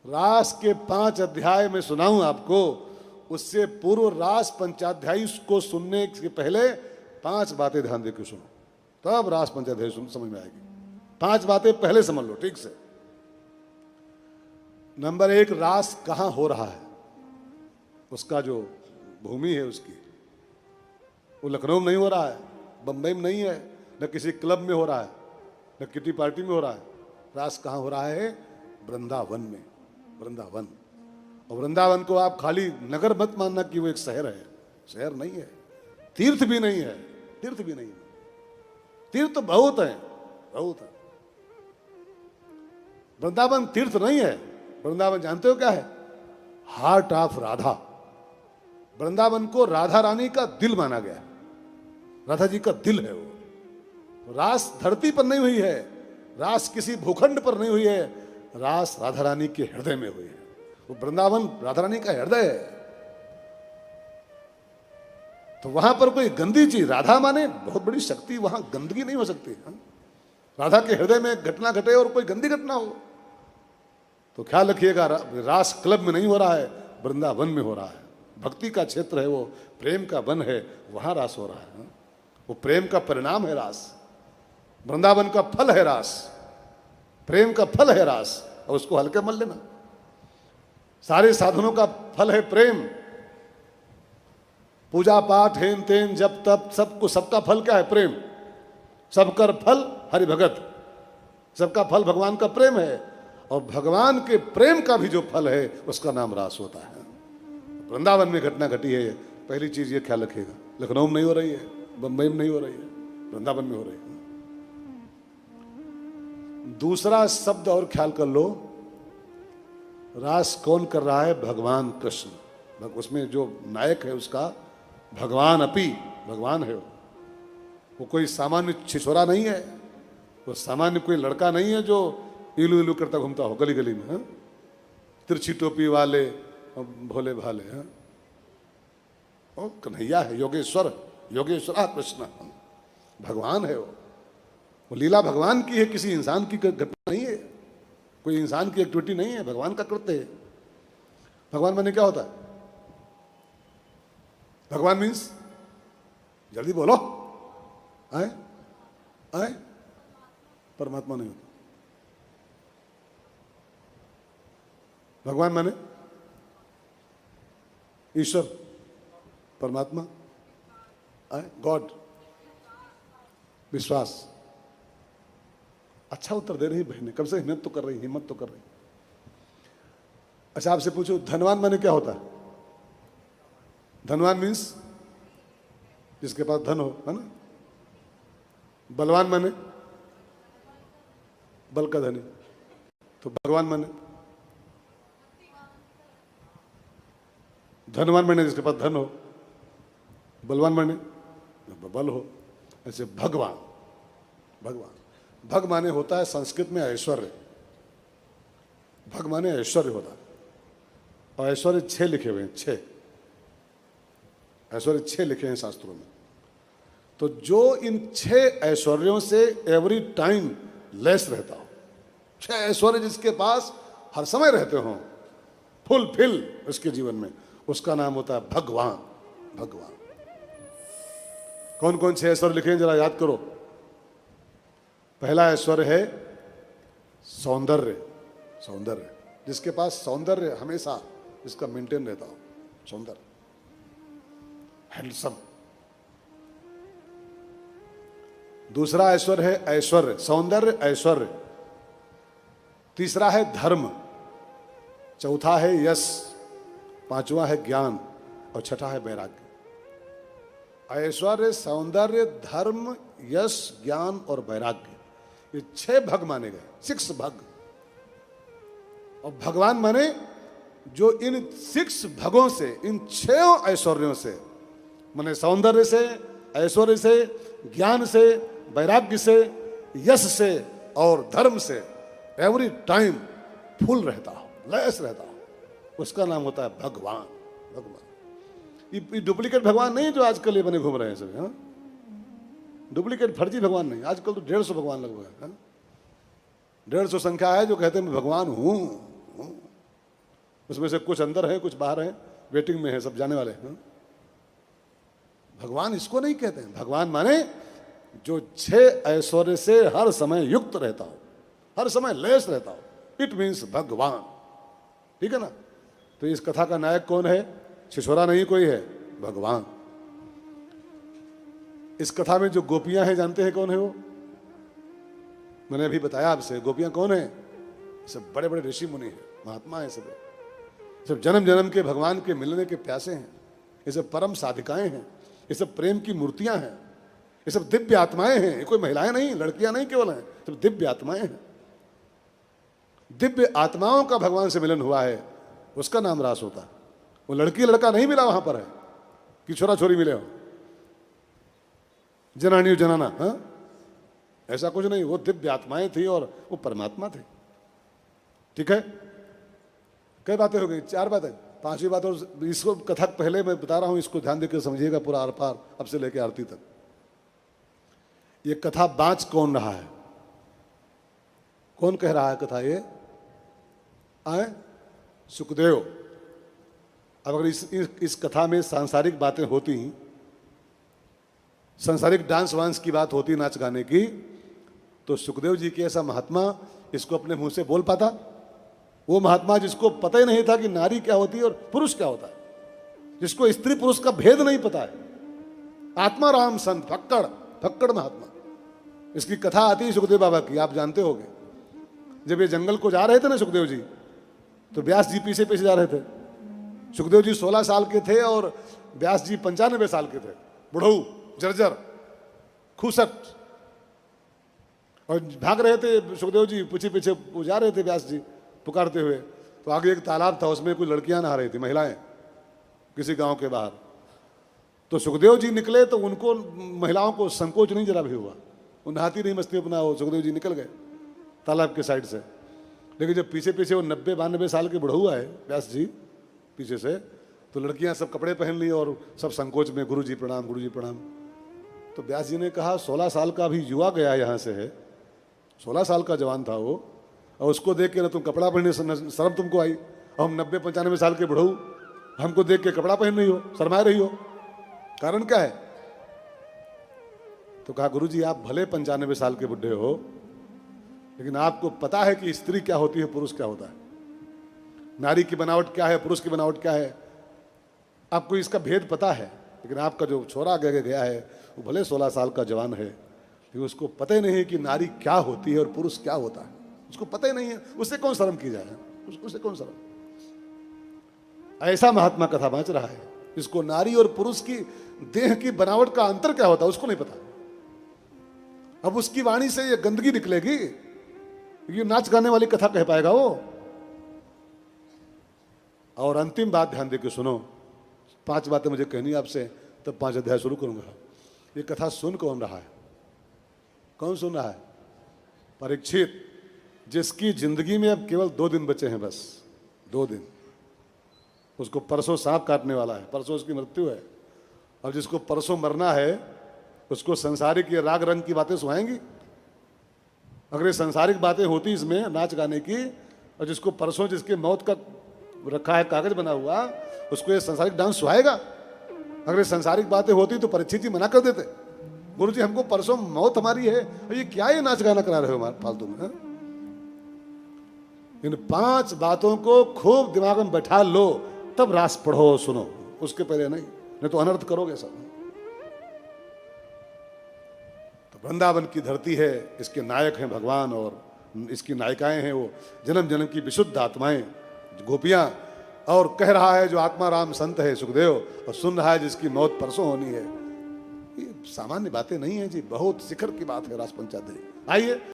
रास के 5 अध्याय में सुनाऊं आपको, उससे पूर्व रास पंचाध्यायी को सुनने से पहले 5 बातें ध्यान देकर सुनो, तब रास पंचाध्यायी समझ में आएगी। 5 बातें पहले समझ लो ठीक से। नंबर 1, रास कहां हो रहा है, उसका जो भूमि है उसकी, वो लखनऊ में नहीं हो रहा है, बंबई में नहीं है, न किसी क्लब में हो रहा है, न किटी पार्टी में हो रहा है। रास कहाँ हो रहा है? वृंदावन में। वृंदावन। और वृंदावन को आप खाली नगर मत मानना कि वो एक शहर है, शहर नहीं है, तीर्थ भी नहीं है, तीर्थ भी नहीं है। तीर्थ तो बहुत है, बहुत है। वृंदावन तीर्थ नहीं है। वृंदावन जानते हो क्या है? Heart of Radha. वृंदावन को राधा रानी का दिल माना गया, राधा जी का दिल है वो। रास धरती पर नहीं हुई है, रास किसी भूखंड पर नहीं हुई है, रास राधा रानी के हृदय में हुई है। वो वृंदावन राधा रानी का हृदय है। तो वहां पर कोई गंदी चीज, राधा माने बहुत बड़ी शक्ति, वहां गंदगी नहीं हो सकती। राधा के हृदय में घटना घटे और कोई गंदी घटना हो तो ख्याल रखिएगा, रास क्लब में नहीं हो रहा है, वृंदावन में हो रहा है। भक्ति का क्षेत्र है वो, प्रेम का वन है, वहां रास हो रहा है। वो प्रेम का परिणाम है रास, वृंदावन का फल है रास, प्रेम का फल है रास। और उसको हल्के मत लेना। सारे साधनों का फल है प्रेम। पूजा पाठ हेन तेन जब तब सबको, सबका फल क्या है? प्रेम। सबकर फल हरि भगत। सबका फल भगवान का प्रेम है, और भगवान के प्रेम का भी जो फल है उसका नाम रास होता है। वृंदावन में घटना घटी है, पहली चीज ये ख्याल रखिएगा। लखनऊ में नहीं हो रही है, बंबई में नहीं हो रही है, वृंदावन में हो रही है। दूसरा शब्द और ख्याल कर लो, रास कौन कर रहा है? भगवान कृष्ण। उसमें जो नायक है उसका भगवान अपी, भगवान है वो कोई सामान्य छिछोरा नहीं है, वो सामान्य कोई लड़का नहीं है जो इलू इलू करता घूमता हो गली गली में, तिरछी टोपी वाले भोले भाले। और कन्हैया है, योगेश्वर, योगेश्वर कृष्ण भगवान है वो लीला भगवान की है, किसी इंसान की घटना नहीं है, कोई इंसान की एक्टिविटी नहीं है, भगवान का कृत्य है। भगवान माने क्या होता है? भगवान मीन्स, जल्दी बोलो, आए आए, परमात्मा नहीं होता। भगवान माने ईश्वर, परमात्मा, गॉड, विश्वास। अच्छा उत्तर दे रही बहनें, कम से हिम्मत तो कर रही, हिम्मत तो कर रही। अच्छा आपसे पूछो, धनवान माने क्या होता है? धनवान मीन्स जिसके पास धन हो, है ना। बलवान माने बल का धनी। तो भगवान माने धनवान माने जिसके पास धन हो, बलवान माने बल हो। ऐसे भगवान, भगवान, भग माने होता है संस्कृत में ऐश्वर्य। भग माने ऐश्वर्य होता है, और ऐश्वर्य 6 लिखे हुए हैं, 6 ऐश्वर्य 6 लिखे हैं शास्त्रों में। तो जो इन 6 ऐश्वर्यों से एवरी टाइम लेस रहता हो, 6 ऐश्वर्य जिसके पास हर समय रहते हो, फुल फिल उसके जीवन में, उसका नाम होता है भगवान। भगवान। कौन कौन 6 ऐश्वर्य लिखे हैं जरा याद करो। पहला ऐश्वर्य है सौंदर्य। सौंदर्य, जिसके पास सौंदर्य हमेशा इसका मेंटेन रहता हो, सौंदर्य, हैंडसम। दूसरा ऐश्वर्य है ऐश्वर्य, सौंदर्य, ऐश्वर्य। तीसरा है धर्म, चौथा है यश, पांचवा है ज्ञान, और छठा है वैराग्य। ऐश्वर्य, सौंदर्य, धर्म, यश, ज्ञान और वैराग्य, ये 6 भग माने गए, 6 भग। और भगवान माने जो इन 6 भगों से, इन 6 ऐश्वर्यों से, माने सौंदर्य से, ऐश्वर्य से, ज्ञान से, वैराग्य से, यश से और धर्म से एवरी टाइम फुल रहता हो, लयस रहता हो, उसका नाम होता है भगवान। भगवान ये डुप्लीकेट भगवान नहीं जो आजकल ये बने घूम रहे हैं सब। हाँ, डुप्लीकेट फर्जी भगवान नहीं। आजकल तो 150 भगवान लगभग है, 150 संख्या है जो कहते हैं मैं भगवान हूं। उसमें से कुछ अंदर है, कुछ बाहर है, वेटिंग में है, सब जाने वाले हैं। भगवान इसको नहीं कहते हैं। भगवान माने जो 6 ऐश्वर्य से हर समय युक्त रहता हो, हर समय लैस रहता हो, इट मीन्स भगवान। ठीक है ना? तो इस कथा का नायक कौन है? छिछोरा नहीं कोई है, भगवान। इस कथा में जो गोपियां हैं, जानते हैं कौन है वो? मैंने अभी बताया आपसे, गोपियां कौन है? सब बड़े बड़े ऋषि मुनि हैं, महात्मा हैं, सब जन्म जन्म के भगवान के मिलने के प्यासे हैं। ये सब परम साधिकाएं हैं, ये सब प्रेम की मूर्तियां हैं, ये सब दिव्य आत्माएं हैं। ये कोई महिलाएं नहीं, लड़कियां नहीं केवल हैं, सब दिव्य आत्माएं हैं। दिव्य आत्माओं का भगवान से मिलन हुआ है, उसका नाम रास होता है। वो लड़की लड़का नहीं मिला वहां पर है कि छोरा छोरी मिले हो, जनानी जनाना, हाँ? ऐसा कुछ नहीं। वो दिव्य आत्माएं थी और वो परमात्मा थे। ठीक है? कई बातें हो गई, 4 बातें। 5वीं बात, और इसको कथा पहले मैं बता रहा हूं, इसको ध्यान देकर समझिएगा पूरा आर पार, अब से लेकर आरती तक। ये कथा बाँच कौन रहा है? कौन कह रहा है कथा? ये आए सुखदेव। अब अगर इस कथा में सांसारिक बातें होती, सांसारिक डांस वांस की बात होती, नाच गाने की, तो सुखदेव जी के ऐसा महात्मा इसको अपने मुंह से बोल पाता? वो महात्मा जिसको पता ही नहीं था कि नारी क्या होती है और पुरुष क्या होता है, जिसको स्त्री पुरुष का भेद नहीं पता है, आत्मा राम संत फक्कड़, फक्कड़ महात्मा। इसकी कथा आती है सुखदेव बाबा की, आप जानते होंगे। जब ये जंगल को जा रहे थे ना सुखदेव जी, तो व्यास जी पीछे पीछे जा रहे थे। सुखदेव जी 16 साल के थे और व्यास जी 95 साल के थे, बुढ़ऊ, जर्जर, खूसट, और भाग रहे थे सुखदेव जी, पीछे पीछे जा रहे थे व्यास जी पुकारते हुए। तो आगे एक तालाब था, उसमें कुछ लड़कियां नहा रही थी, महिलाएं, किसी गांव के बाहर। तो सुखदेव जी निकले तो उनको, महिलाओं को संकोच नहीं जरा भी हुआ, वो नहाती नहीं मस्ती अपना, वो सुखदेव जी निकल गए तालाब के साइड से। लेकिन जब पीछे पीछे वो 90-92 साल के बुढ़ऊ आए व्यास जी पीछे से, तो लड़कियां सब कपड़े पहन ली और सब संकोच में, गुरु जी प्रणाम, गुरु जी प्रणाम। तो व्यास जी ने कहा 16 साल का अभी युवा गया यहाँ से है, 16 साल का जवान था वो, और उसको देख के ना तुम कपड़ा पहनने शर्म तुमको आई, और हम 90-95 साल के बुढ़ऊ, हमको देख के कपड़ा पहन रही हो, शर्मा रही हो, कारण क्या है? तो कहा गुरु जी आप भले 95 साल के बुढ़े हो, लेकिन आपको पता है कि स्त्री क्या होती है, पुरुष क्या होता है, नारी की बनावट क्या है, पुरुष की बनावट क्या है, आपको इसका भेद पता है। लेकिन आपका जो छोरा आगे गया है वो भले 16 साल का जवान है, लेकिन उसको पता ही नहीं है कि नारी क्या होती है और पुरुष क्या होता है, उसको पता ही नहीं है। उससे कौन शर्म की जाए, उससे कौन शर्म? ऐसा महात्मा कथा बाँच रहा है, इसको नारी और पुरुष की देह की बनावट का अंतर क्या होता है उसको नहीं पता। अब उसकी वाणी से ये गंदगी निकलेगी, ये नाच गाने वाली कथा कह पाएगा वो? और अंतिम बात ध्यान देकर सुनो, 5 बातें मुझे कहनी है आपसे, तब 5 अध्याय शुरू करूंगा। ये कथा सुन कौन रहा है? कौन सुन रहा है? परीक्षित, जिसकी जिंदगी में अब केवल 2 दिन बचे हैं, बस 2 दिन। उसको परसों सांप काटने वाला है, परसों उसकी मृत्यु है, और जिसको परसों मरना है उसको संसारिक ये राग रंग की बातें सुहाएंगी? अगर ये संसारिक बातें होती इसमें नाच गाने की, और जिसको परसों जिसके मौत का रखा है कागज बना हुआ, उसको ये संसारिक डांस सुहाएगा? अगर ये संसारिक बातें होती तो परीक्षित जी मना कर देते, गुरु जी हमको परसों मौत हमारी है, ये क्या ये नाच गाना करा रहे हो हमारे फालतू में? इन 5 बातों को खूब दिमाग में बैठा लो, तब रास पढ़ो सुनो, उसके पहले नहीं तो अनर्थ करोगे सब। तो वृंदावन की धरती है, इसके नायक हैं भगवान, और इसकी नायिकाएं हैं वो जन्म जन्म की विशुद्ध आत्माएं, गोपियां। और कह रहा है जो आत्मा राम संत है सुखदेव, और सुन रहा है जिसकी मौत परसों होनी है। ये सामान्य बातें नहीं है जी, बहुत शिखर की बात है रास पंचायत। आइए